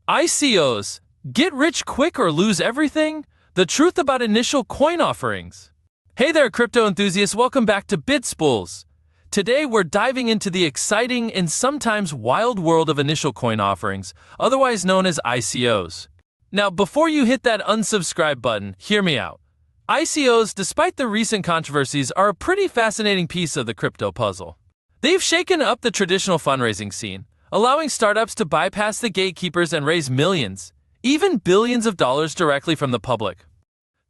ICOs. Get rich quick or lose everything? The truth about initial coin offerings. Hey there, crypto enthusiasts. Welcome back to Bitspools. Today, we're diving into the exciting and sometimes wild world of initial coin offerings, otherwise known as ICOs. Now, before you hit that unsubscribe button, hear me out. ICOs, despite the recent controversies, are a pretty fascinating piece of the crypto puzzle. They've shaken up the traditional fundraising scene, allowing startups to bypass the gatekeepers and raise millions, even billions of dollars directly from the public.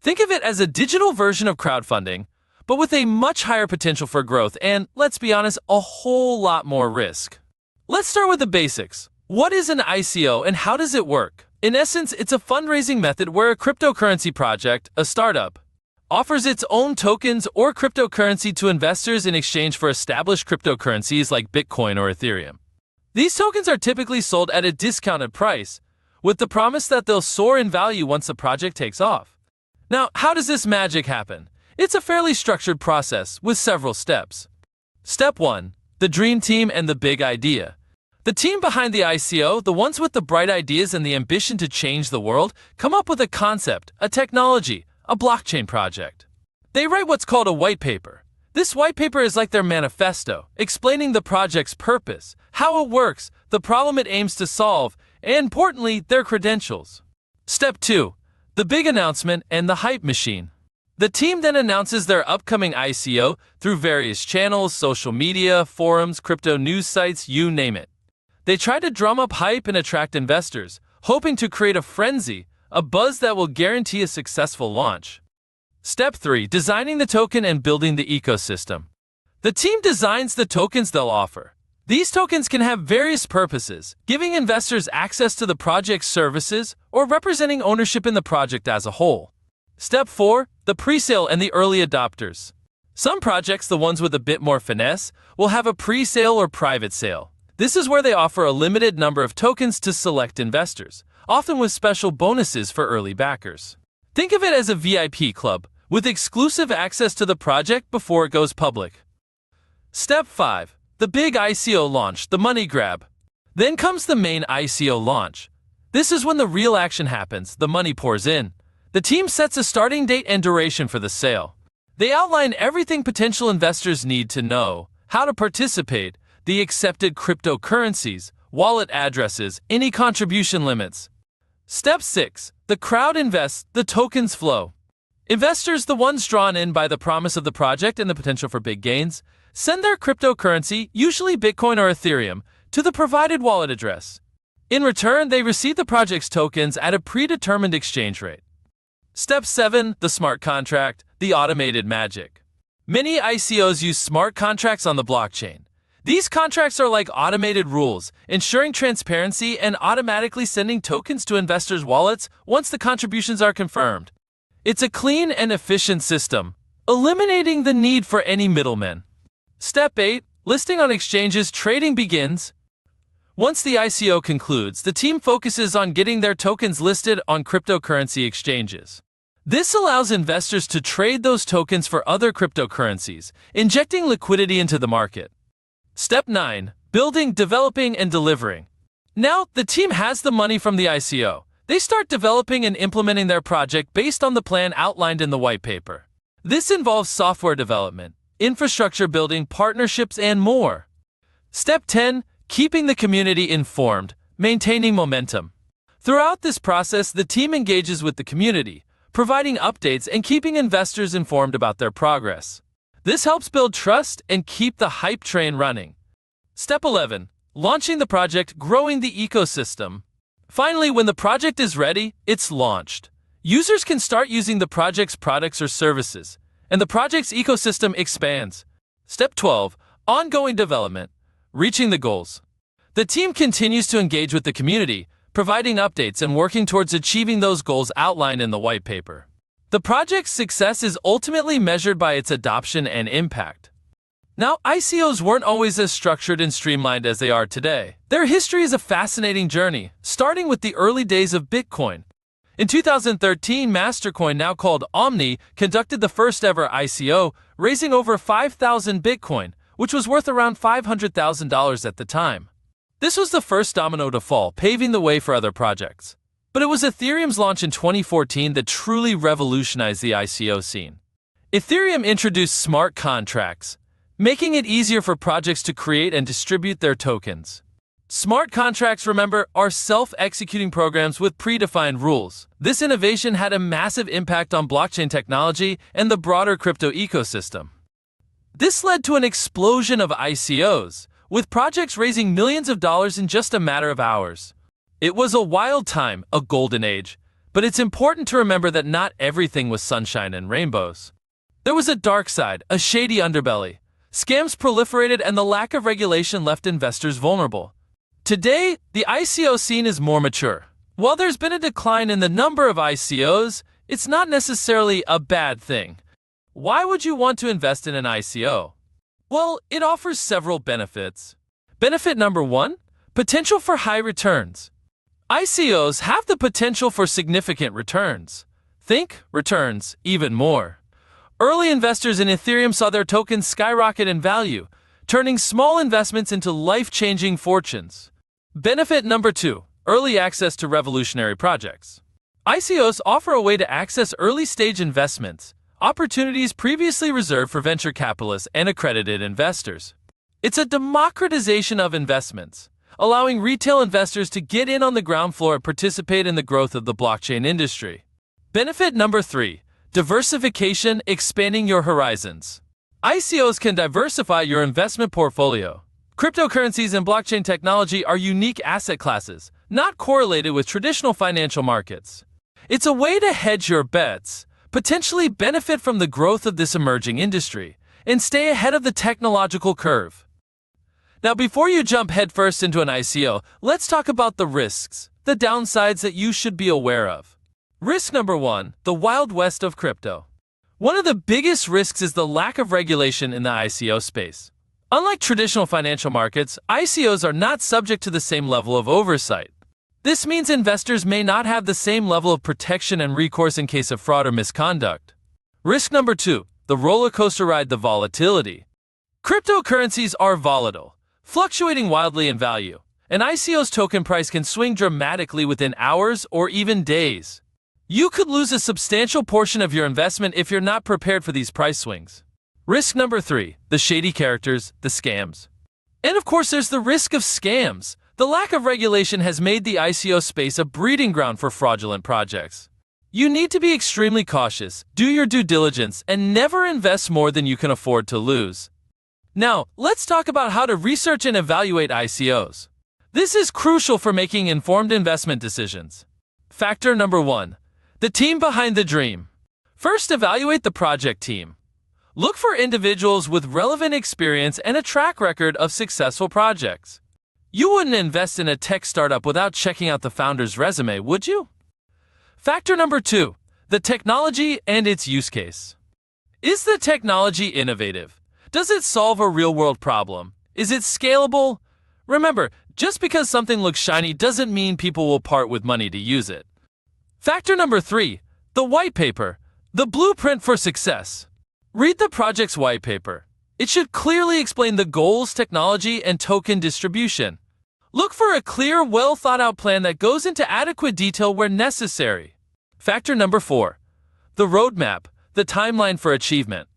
Think of it as a digital version of crowdfunding, but with a much higher potential for growth and, let's be honest, a whole lot more risk. Let's start with the basics. What is an ICO and how does it work? In essence, it's a fundraising method where a cryptocurrency project, a startup, offers its own tokens or cryptocurrency to investors in exchange for established cryptocurrencies like Bitcoin or Ethereum. These tokens are typically sold at a discounted price, with the promise that they'll soar in value once the project takes off. Now, how does this magic happen? It's a fairly structured process with several steps. Step 1. The dream team and the big idea. The team behind the ICO, the ones with the bright ideas and the ambition to change the world, come up with a concept, a technology, a blockchain project. They write what's called a white paper. This white paper is like their manifesto, explaining the project's purpose, how it works, the problem it aims to solve, and importantly, their credentials. Step 2. The big announcement and the hype machine. The team then announces their upcoming ICO through various channels, social media, forums, crypto news sites, you name it. They try to drum up hype and attract investors, hoping to create a frenzy, a buzz that will guarantee a successful launch. Step 3. Designing the token and building the ecosystem. The team designs the tokens they'll offer. These tokens can have various purposes, giving investors access to the project's services or representing ownership in the project as a whole. Step 4. The pre-sale and the early adopters. Some projects, the ones with a bit more finesse, will have a pre-sale or private sale. This is where they offer a limited number of tokens to select investors, often with special bonuses for early backers. Think of it as a VIP club, with exclusive access to the project before it goes public. Step 5. The big ICO launch, the money grab. Then comes the main ICO launch. This is when the real action happens, the money pours in. The team sets a starting date and duration for the sale. They outline everything potential investors need to know, how to participate, the accepted cryptocurrencies, wallet addresses, any contribution limits. Step 6. The crowd invests, the tokens flow. Investors, the ones drawn in by the promise of the project and the potential for big gains, send their cryptocurrency, usually Bitcoin or Ethereum, to the provided wallet address. In return, they receive the project's tokens at a predetermined exchange rate. Step 7. The smart contract, the automated magic. Many ICOs use smart contracts on the blockchain. These contracts are like automated rules, ensuring transparency and automatically sending tokens to investors' wallets once the contributions are confirmed. It's a clean and efficient system, eliminating the need for any middlemen. Step 8. Listing on exchanges, trading begins. Once the ICO concludes, the team focuses on getting their tokens listed on cryptocurrency exchanges. This allows investors to trade those tokens for other cryptocurrencies, injecting liquidity into the market. Step 9. Building, developing, and delivering. Now, the team has the money from the ICO. They start developing and implementing their project based on the plan outlined in the white paper. This involves software development, infrastructure building, partnerships, and more. Step 10. Keeping the community informed, maintaining momentum. Throughout this process, the team engages with the community, providing updates and keeping investors informed about their progress. This helps build trust and keep the hype train running. Step 11. Launching the project, growing the ecosystem. Finally, when the project is ready, it's launched. Users can start using the project's products or services, and the project's ecosystem expands. Step 12. Ongoing development, reaching the goals. The team continues to engage with the community, providing updates and working towards achieving those goals outlined in the white paper. The project's success is ultimately measured by its adoption and impact. Now, ICOs weren't always as structured and streamlined as they are today. Their history is a fascinating journey, starting with the early days of Bitcoin. In 2013, Mastercoin, now called Omni, conducted the first ever ICO, raising over 5,000 Bitcoin, which was worth around $500,000 at the time. This was the first domino to fall, paving the way for other projects. But it was Ethereum's launch in 2014 that truly revolutionized the ICO scene. Ethereum introduced smart contracts, making it easier for projects to create and distribute their tokens. Smart contracts, remember, are self-executing programs with predefined rules. This innovation had a massive impact on blockchain technology and the broader crypto ecosystem. This led to an explosion of ICOs, with projects raising millions of dollars in just a matter of hours. It was a wild time, a golden age, but it's important to remember that not everything was sunshine and rainbows. There was a dark side, a shady underbelly. Scams proliferated and the lack of regulation left investors vulnerable. Today, the ICO scene is more mature. While there's been a decline in the number of ICOs, it's not necessarily a bad thing. Why would you want to invest in an ICO? Well, it offers several benefits. Benefit number 1, potential for high returns. ICOs have the potential for significant returns. Think returns even more. Early investors in Ethereum saw their tokens skyrocket in value, turning small investments into life-changing fortunes. Benefit number 2, early access to revolutionary projects. ICOs offer a way to access early-stage investments, opportunities previously reserved for venture capitalists and accredited investors. It's a democratization of investments, allowing retail investors to get in on the ground floor and participate in the growth of the blockchain industry. Benefit number 3, diversification, expanding your horizons. ICOs can diversify your investment portfolio. Cryptocurrencies and blockchain technology are unique asset classes, not correlated with traditional financial markets. It's a way to hedge your bets, potentially benefit from the growth of this emerging industry, and stay ahead of the technological curve. Now, before you jump headfirst into an ICO, let's talk about the risks, the downsides that you should be aware of. Risk number 1, the Wild West of crypto. One of the biggest risks is the lack of regulation in the ICO space. Unlike traditional financial markets, ICOs are not subject to the same level of oversight. This means investors may not have the same level of protection and recourse in case of fraud or misconduct. Risk number 2, the roller coaster ride, the volatility. Cryptocurrencies are volatile, fluctuating wildly in value. An ICO's token price can swing dramatically within hours or even days. You could lose a substantial portion of your investment if you're not prepared for these price swings. Risk number 3, the shady characters, the scams. And of course, there's the risk of scams. The lack of regulation has made the ICO space a breeding ground for fraudulent projects. You need to be extremely cautious, do your due diligence, and never invest more than you can afford to lose. Now, let's talk about how to research and evaluate ICOs. This is crucial for making informed investment decisions. Factor number 1, the team behind the dream. First, evaluate the project team. Look for individuals with relevant experience and a track record of successful projects. You wouldn't invest in a tech startup without checking out the founder's resume, would you? Factor number 2, the technology and its use case. Is the technology innovative? Does it solve a real-world problem? Is it scalable? Remember, just because something looks shiny doesn't mean people will part with money to use it. Factor number 3, the white paper, the blueprint for success. Read the project's white paper. It should clearly explain the goals, technology, and token distribution. Look for a clear, well-thought-out plan that goes into adequate detail where necessary. Factor number 4, the roadmap, the timeline for achievement.